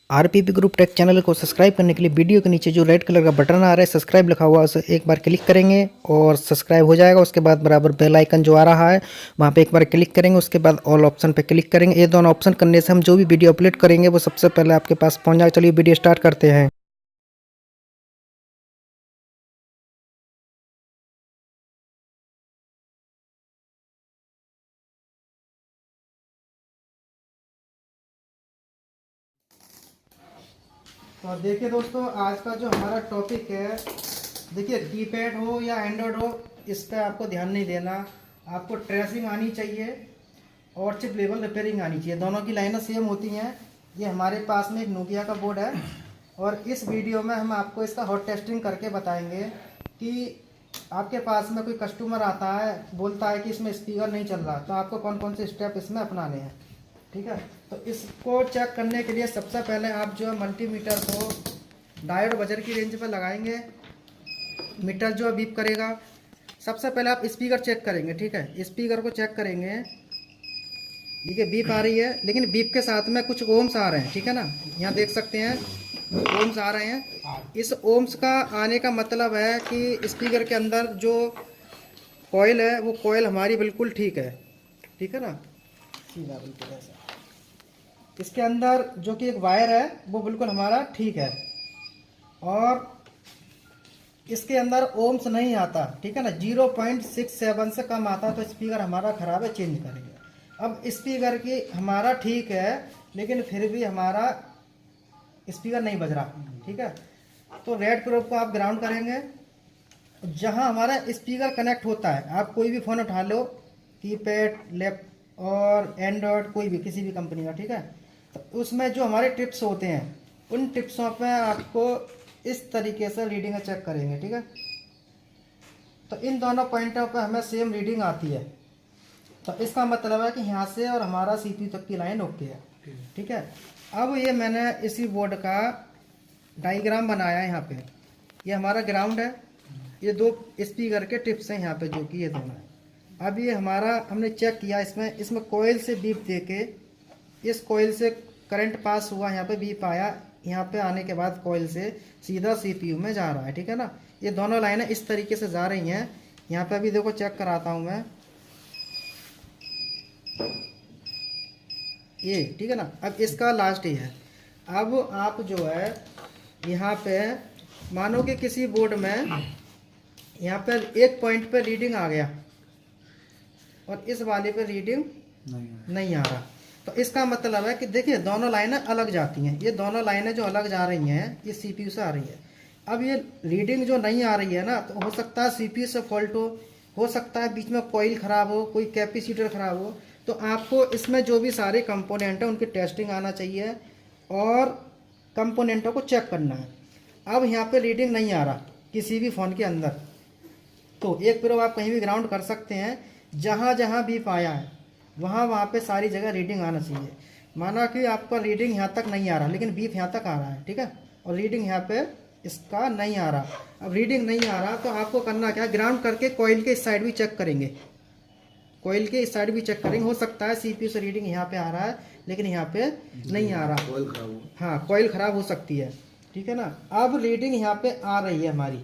RPP group take channel को subscribe करने के लिए वीडियो के नीचे जो रेड कलर का बटन आ रहा है सब्सक्राइब लिखा हुआ है उसे एक बार क्लिक करेंगे और सब्सक्राइब हो जाएगा। उसके बाद बराबर बेल आइकन जो आ रहा है वहाँ पे एक बार क्लिक करेंगे। उसके बाद ऑल ऑप्शन पे क्लिक करेंगे। ये दोनों ऑप्शन करने से हम जो भी वीडियो अपलोड करेंगे वो सबसे पहले आपके पास पहुँच जाएगा। चलिए वीडियो स्टार्ट करते हैं। तो देखिए दोस्तों, आज का जो हमारा टॉपिक है, देखिए कीपैड हो या एंड्रॉयड हो इस पर आपको ध्यान नहीं देना। आपको ट्रेसिंग आनी चाहिए और चिप लेवल रिपेयरिंग आनी चाहिए। दोनों की लाइनें सेम होती हैं। ये हमारे पास में एक नोकिया का बोर्ड है और इस वीडियो में हम आपको इसका हॉट टेस्टिंग करके बताएंगे कि आपके पास में कोई कस्टमर आता है, बोलता है कि इसमें स्पीकर नहीं चल रहा, तो आपको कौन कौन से स्टेप इसमें अपनाने हैं। ठीक है, तो इसको चेक करने के लिए सबसे पहले आप जो है मल्टीमीटर को डायोड बजर की रेंज पर लगाएंगे। मीटर जो बीप करेगा। सबसे पहले आप स्पीकर चेक करेंगे। ठीक है, स्पीकर को चेक करेंगे। देखिए बीप आ रही है, लेकिन बीप के साथ में कुछ ओम्स आ रहे हैं। ठीक है ना, यहाँ देख सकते हैं ओम्स आ रहे हैं। इस ओम्स का आने का मतलब है कि स्पीकर के अंदर जो कॉइल है वो कॉइल हमारी बिल्कुल ठीक है। ठीक है ना, सीधा बिल्कुल ऐसा। इसके अंदर जो कि एक वायर है वो बिल्कुल हमारा ठीक है और इसके अंदर ओम्स नहीं आता। ठीक है ना, 0.67 से कम आता तो स्पीकर हमारा खराब है, चेंज करेंगे। अब स्पीकर की हमारा ठीक है लेकिन फिर भी हमारा स्पीकर नहीं बज रहा। ठीक है, तो रेड प्रोब को आप ग्राउंड करेंगे। जहां हमारा स्पीकर कनेक्ट होता है, आप कोई भी फ़ोन उठा लो, कीपैड, लैप और एंड्रॉयड, कोई भी किसी भी कंपनी का। ठीक है, तो उसमें जो हमारे टिप्स होते हैं उन टिप्सों पे आपको इस तरीके से रीडिंग चेक करेंगे। ठीक है, तो इन दोनों पॉइंटों पे हमें सेम रीडिंग आती है, तो इसका मतलब है कि यहाँ से और हमारा सीपीयू तक की लाइन ओके है। ठीक है, अब ये मैंने इसी बोर्ड का डायग्राम बनाया है। यहाँ पे ये हमारा ग्राउंड है, ये दो स्पीकर के टिप्स हैं यहाँ पे जो कि ये दोनों है। अब ये हमारा हमने चेक किया, इसमें इसमें कोयल से बीप दे के इस कोयल से करंट पास हुआ, यहाँ पे बीप आया, यहाँ पे आने के बाद कोयल से सीधा सीपीयू में जा रहा है। ठीक है ना, ये दोनों लाइनें इस तरीके से जा रही हैं। यहाँ पे अभी देखो चेक कराता हूँ मैं ये। ठीक है ना, अब इसका लास्ट ही है। अब आप जो है यहाँ पे मानो कि किसी बोर्ड में यहाँ पे एक पॉइंट पे रीडिंग आ गया और इस वाले पे रीडिंग नहीं आ रहा, तो इसका मतलब है कि देखिए दोनों लाइनें अलग जाती हैं। ये दोनों लाइनें जो अलग जा रही हैं ये सीपीयू से आ रही है। अब ये रीडिंग जो नहीं आ रही है ना, तो हो सकता है सीपीयू से फॉल्ट हो सकता है बीच में कॉइल ख़राब हो, कोई कैपेसिटर ख़राब हो। तो आपको इसमें जो भी सारे कंपोनेंट हैं उनकी टेस्टिंग आना चाहिए और कंपोनेंटों को चेक करना है। अब यहाँ पे रीडिंग नहीं आ रहा किसी भी फ़ोन के अंदर, तो एक प्रोब आप कहीं भी ग्राउंड कर सकते हैं। जहाँ जहाँ भी पाया है वहाँ वहाँ पे सारी जगह रीडिंग आना चाहिए। माना कि आपका रीडिंग यहाँ तक नहीं आ रहा लेकिन बीप यहाँ तक आ रहा है। ठीक है, और रीडिंग यहाँ पे इसका नहीं आ रहा। अब रीडिंग नहीं आ रहा तो आपको करना क्या है, ग्राउंड करके कॉइल के इस साइड भी चेक करेंगे। कॉइल के इस साइड भी चेक करेंगे। हो सकता है सीपीयू से रीडिंग यहाँ पे आ रहा है लेकिन यहाँ पे नहीं आ रहा, कॉइल खराब हो। हाँ, कॉइल खराब हो सकती है। ठीक है ना, अब रीडिंग यहाँ पे आ रही है हमारी,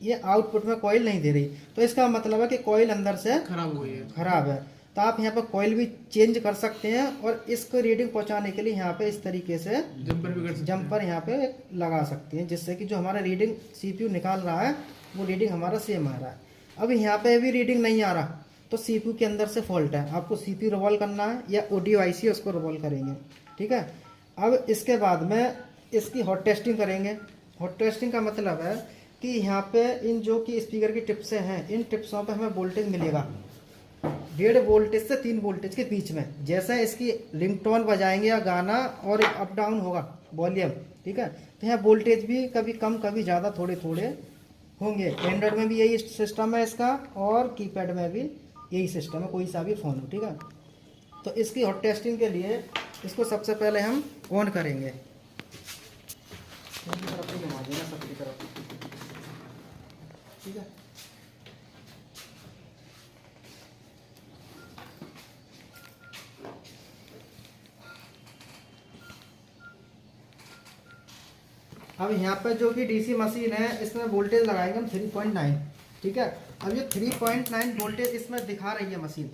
ये आउटपुट में कॉइल नहीं दे रही, तो इसका मतलब है कि कॉइल अंदर से खराब हुई है, खराब है। तो आप यहाँ पर कॉइल भी चेंज कर सकते हैं और इसको रीडिंग पहुंचाने के लिए यहाँ पे इस तरीके से जंपर यहाँ पे लगा सकते हैं, जिससे कि जो हमारा रीडिंग सीपीयू निकाल रहा है वो रीडिंग हमारा सेम आ रहा है। अब यहाँ पे भी रीडिंग नहीं आ रहा तो सीपीयू के अंदर से फॉल्ट है। आपको सीपीयू रिवॉल्व करना है या ऑडियो आईसी है उसको रिवॉल्व करेंगे। ठीक है, अब इसके बाद में इसकी हॉट टेस्टिंग करेंगे। हॉट टेस्टिंग का मतलब है कि यहाँ पे इन जो कि स्पीकर की टिप्सें हैं इन टिप्सों पे हमें वोल्टेज मिलेगा 1.5 वोल्टेज से 3 वोल्टेज के बीच में। जैसे इसकी रिंगटोन बजाएंगे या गाना और अप डाउन होगा वॉल्यूम। ठीक है, तो यहाँ वोल्टेज भी कभी कम कभी ज़्यादा थोड़े थोड़े होंगे। एंड्रॉयड में भी यही सिस्टम है इसका और कीपैड में भी यही सिस्टम है, कोई सा भी फ़ोन हो। ठीक है, तो इसकी हॉट टेस्टिंग के लिए इसको सबसे पहले हम ऑन करेंगे। सबकी तरफ, ठीक है। अब यहाँ पे जो कि डीसी मशीन है इसमें वोल्टेज लगाएंगे हम 3.9, ठीक है। अब ये 3.9 वोल्टेज इसमें दिखा रही है मशीन।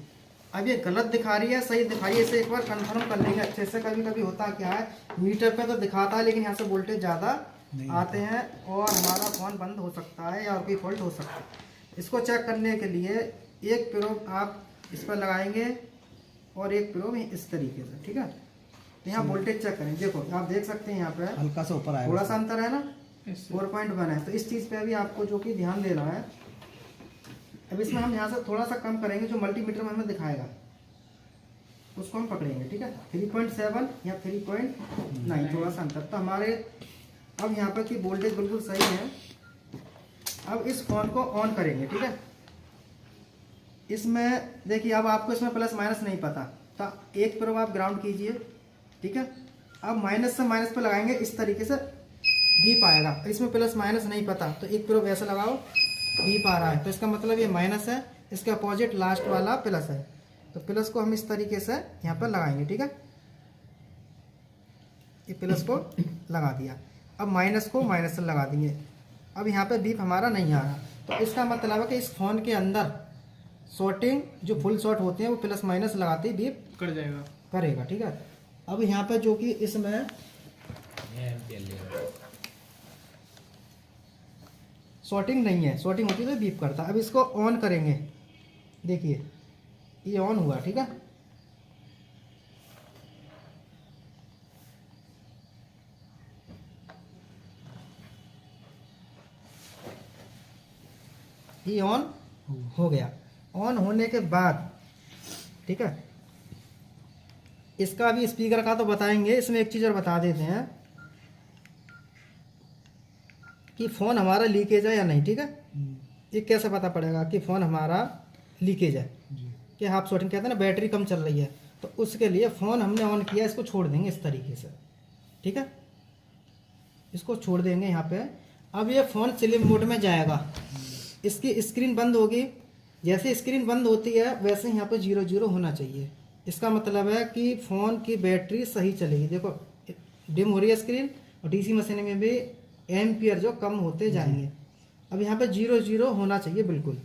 अब ये गलत दिखा रही है सही दिखा रही है, इसे एक बार कंफर्म कर लेंगे अच्छे से। कभी कभी होता क्या है, मीटर पे तो दिखाता है लेकिन यहाँ से वोल्टेज ज़्यादा आते हैं और हमारा फ़ोन बंद हो सकता है या और कोई फॉल्ट हो सकता है। इसको चेक करने के लिए एक प्रोब आप इस पर लगाएंगे और एक प्रोब इस तरीके से, ठीक है। तो यहाँ वोल्टेज चेक करें, देखो आप देख सकते हैं यहाँ पे हल्का सा ऊपर आया, थोड़ा सा अंतर है ना, 4.1 है। तो इस चीज़ पे भी आपको जो कि ध्यान देना है। अब इसमें हम यहाँ से थोड़ा सा कम करेंगे, जो मल्टीमीटर में हमें दिखाएगा उसको हम पकड़ेंगे, ठीक है। 3.7 या 3.9 थोड़ा सा अंतर। तो हमारे अब यहाँ पर की वोल्टेज बिल्कुल सही है। अब इस फोन को ऑन करेंगे, ठीक है। इसमें देखिए अब आपको इसमें प्लस माइनस नहीं पता, तो एक प्रोब आप ग्राउंड कीजिए, ठीक है। अब माइनस से माइनस पे लगाएंगे इस तरीके से बीप आएगा। इसमें प्लस माइनस नहीं पता तो एक प्रोब ऐसे लगाओ, बीप आ रहा है तो इसका मतलब ये माइनस है, इसके अपोजिट लास्ट वाला प्लस है। तो प्लस को हम इस तरीके से यहाँ पर लगाएंगे, ठीक है। ये प्लस को लगा दिया। अब माइनस को माइनस से लगा देंगे। अब यहाँ पे बीप हमारा नहीं आ रहा, तो इसका मतलब है कि इस फोन के अंदर शॉर्टिंग जो फुल शॉट होते हैं वो प्लस माइनस लगाते ही बीप कर जाएगा, करेगा, ठीक है। अब यहाँ पे जो कि इसमें शॉर्टिंग नहीं है, शॉर्टिंग होती है तो बीप करता है। अब इसको ऑन करेंगे, देखिए ये ऑन हुआ, ठीक है। ये ऑन हो गया। ऑन होने के बाद, ठीक है, इसका भी स्पीकर का तो बताएंगे। इसमें एक चीज़ और बता देते हैं कि फ़ोन हमारा लीकेज है या नहीं, ठीक है। ये कैसे पता पड़ेगा कि फ़ोन हमारा लीकेज है, कि हाफ शॉटिंग कहते हैं ना, बैटरी कम चल रही है। तो उसके लिए फ़ोन हमने ऑन किया, इसको छोड़ देंगे इस तरीके से, ठीक है। इसको छोड़ देंगे यहाँ पे। अब ये फ़ोन स्लिम मोड में जाएगा, इसकी स्क्रीन बंद होगी। जैसे स्क्रीन बंद होती है वैसे यहाँ पे 0 होना चाहिए। इसका मतलब है कि फ़ोन की बैटरी सही चलेगी। देखो डिम हो रही है स्क्रीन, और डीसी मशीन में भी एम्पियर जो कम होते जाएंगे। अब यहाँ पे 0 होना चाहिए बिल्कुल।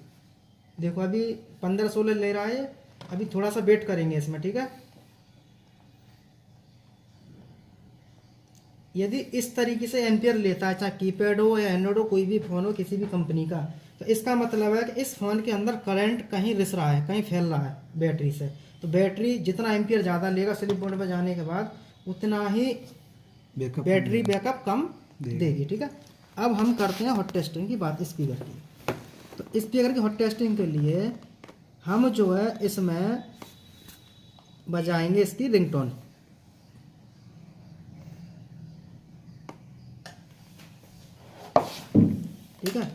देखो अभी 15-16 ले रहा है, अभी थोड़ा सा वेट करेंगे इसमें, ठीक है। यदि इस तरीके से एम्पियर लेता है, चाहे कीपैड हो या एंड्रॉइड हो, कोई भी फ़ोन हो किसी भी कंपनी का, तो इसका मतलब है कि इस फ़ोन के अंदर करंट कहीं रिस रहा है, कहीं फैल रहा है बैटरी से। तो बैटरी जितना एम्पियर ज़्यादा लेगा स्लिप मोड में जाने के बाद, उतना ही बैटरी बैकअप कम देगी, ठीक है। अब हम करते हैं हॉट टेस्टिंग की बात स्पीकर की। तो स्पीकर की हॉट टेस्टिंग के लिए हम जो है इसमें बजाएंगे इसकी रिंगटोन, ठीक है।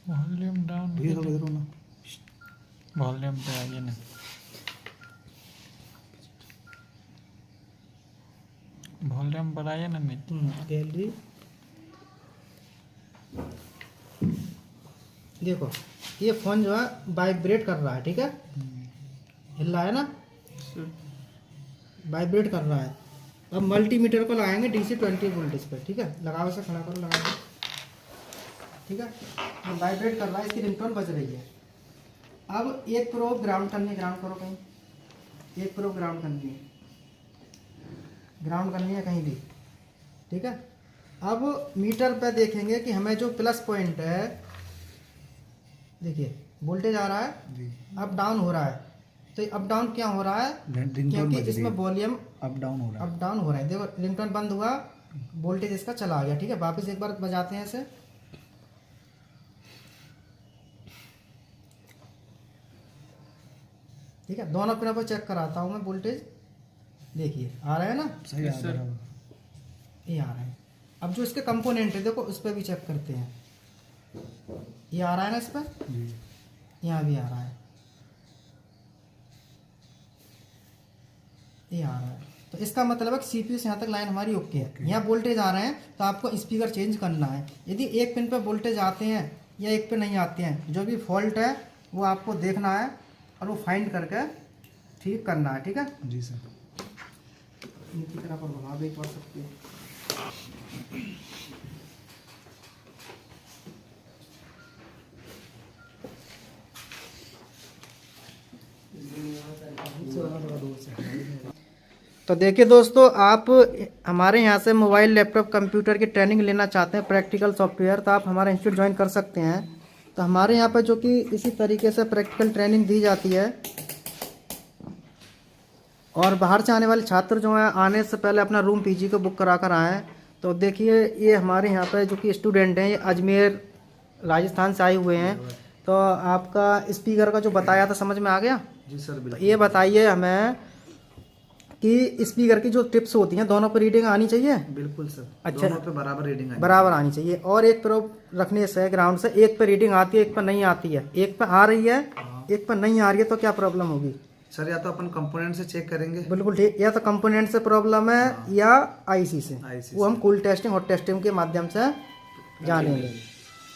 वॉल्यूम डाउन, वॉल्यूम पे आइए ना, वॉल्यूम बढ़ाइए ना। गैलरी देखो ये फ़ोन जो है वाइब्रेट कर रहा है, ठीक है, हिल रहा है ना, वाइब्रेट कर रहा है। अब मल्टीमीटर को लगाएंगे डीसी 20 वोल्टेज पर, ठीक है। लगाओ से खड़ा करो, लगाओ, ठीक है। अब वाइब्रेट कर रहा है, इसकी रिंगटोन बज रही है। अब एक प्रोब ग्राउंड करनी है, ग्राउंड करो कहीं, एक प्रोब ग्राउंड करनी है, ग्राउंड करनी है कहीं भी, ठीक है। अब मीटर पे देखेंगे कि हमें जो प्लस पॉइंट है, देखिए वोल्टेज आ रहा है, अप डाउन हो रहा है। तो अप डाउन क्या हो रहा है, क्योंकि इसमें वॉल्यूम अप डाउन हो रहा है, अप डाउन हो रहा है। देखो रिंगटोन बंद हुआ, वोल्टेज इसका चला गया, ठीक है। वापस एक बार बजाते हैं इसे, ठीक है। दोनों पिनों पर चेक कराता हूँ मैं वोल्टेज, देखिए आ रहा है ना, सही आ रहा है, ये आ रहा है। अब जो इसके कंपोनेंट है देखो उस पर भी चेक करते हैं, ये आ रहा है ना इस पर, यहाँ भी आ रहा है, ये आ रहा है। तो इसका मतलब है सीपीयू से यहाँ तक लाइन हमारी ओके है। यहाँ वोल्टेज आ रहे हैं तो आपको स्पीकर चेंज करना है। यदि एक पिन पे वोल्टेज आते हैं या एक पे नहीं आते हैं, जो भी फॉल्ट है वो आपको देखना है और वो फाइंड करके ठीक करना है। ठीक है जी सर। इनकी तरह पर घुमा भी पड़ सकती है। तो देखिए दोस्तों, आप हमारे यहाँ से मोबाइल, लैपटॉप, कंप्यूटर की ट्रेनिंग लेना चाहते हैं, प्रैक्टिकल सॉफ्टवेयर, तो आप हमारा इंस्टीट्यूट ज्वाइन कर सकते हैं। तो हमारे यहाँ पर जो कि इसी तरीके से प्रैक्टिकल ट्रेनिंग दी जाती है, और बाहर से आने वाले छात्र जो हैं आने से पहले अपना रूम पीजी को बुक करा कर आएँ। तो देखिए ये हमारे यहाँ पर जो कि स्टूडेंट हैं, ये अजमेर राजस्थान से आए हुए हैं। तो आपका स्पीकर का जो बताया था समझ में आ गया? जी सर तो बिल्कुल। ये बताइए हमें कि स्पीकर की जो टिप्स होती हैं दोनों पर रीडिंग आनी चाहिए? बिल्कुल सर। अच्छा। दोनों पे बराबर रीडिंग आनी बराबर आनी चाहिए। और एक प्रोब रखने से ग्राउंड से एक पे रीडिंग आती है, एक पे नहीं आती है। एक पे आ रही है, एक पे नहीं आ रही है, तो क्या प्रॉब्लम होगी सर? या तो अपन कंपोनेंट से चेक करेंगे। बिल्कुल ठीक, या तो कंपोनेंट से प्रॉब्लम है या आईसी से। IC वो हम कूल टेस्टिंग, हॉट टेस्टिंग के माध्यम से जानेंगे।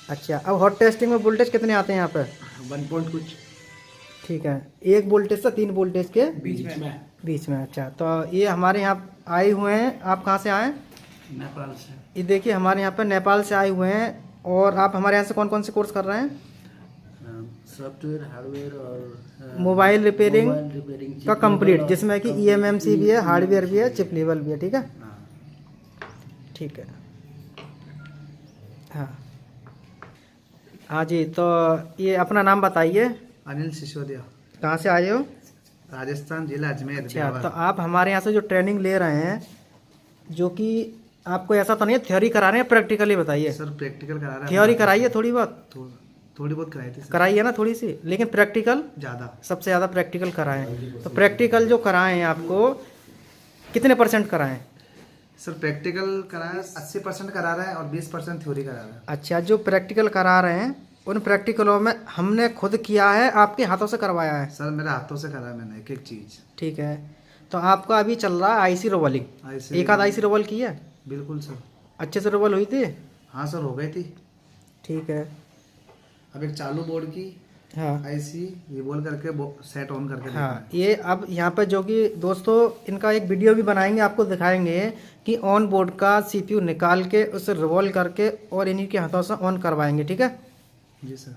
अच्छा, अब हॉट टेस्टिंग में वोल्टेज कितने आते हैं यहाँ पे? 1 पॉइंट कुछ। ठीक है, 1 वोल्टेज से 3 वोल्टेज के बीच में। अच्छा, तो ये हमारे यहाँ आए हुए हैं। आप कहाँ से आए? नेपाल से। ये देखिए हमारे यहाँ पे नेपाल से आए हुए हैं। और आप हमारे यहाँ से कौन कौन से कोर्स कर रहे हैं? सॉफ्टवेयर, हार्डवेयर और मोबाइल रिपेयरिंग का कंप्लीट, और जिसमें कि EMMC भी है, हार्डवेयर भी है, चिप लेवल भी है। ठीक है, ठीक है। हाँ हाँ जी, तो ये अपना नाम बताइए। अनिल सिसोदिया, कहाँ से आए हो? राजस्थान, जिला अजमेर। अच्छा, तो आप हमारे यहाँ से जो ट्रेनिंग ले रहे हैं, जो कि आपको ऐसा तो नहीं है थ्योरी करा रहे हैं, प्रैक्टिकली बताइए। सर प्रैक्टिकल करा रहा है। थ्योरी कराइए थोड़ी बहुत, थोड़ी बहुत कराई थी सर। कराइए ना थोड़ी सी, लेकिन प्रैक्टिकल ज़्यादा। सबसे ज़्यादा प्रैक्टिकल कराएं। तो प्रैक्टिकल जो कराएं आपको कितने % कराएं? सर प्रैक्टिकल कराया 80% करा रहा है और 20% थ्योरी करा रहा है। अच्छा, जो प्रैक्टिकल करा रहे हैं उन प्रैक्टिकलों में हमने खुद किया है, आपके हाथों से करवाया है? सर मेरे हाथों से करा है मैंने एक एक चीज़। ठीक है, तो आपका अभी चल रहा है आईसी रोबलिंग। एक आध आईसी रोबल की है? बिल्कुल सर। अच्छे से रोबल हुई थी? हाँ सर, हो गई थी। ठीक है। अब एक चालू बोर्ड की हाँ आईसी ये बोल करके सेट ऑन करके देखना हाँ, है। ये अब यहाँ पर जो कि दोस्तों इनका एक वीडियो भी बनाएंगे, आपको दिखाएंगे कि ऑन बोर्ड का CPU निकाल के उसे रिवॉल्व करके और इन्हीं के हाथों से ऑन करवाएंगे। ठीक है जी सर।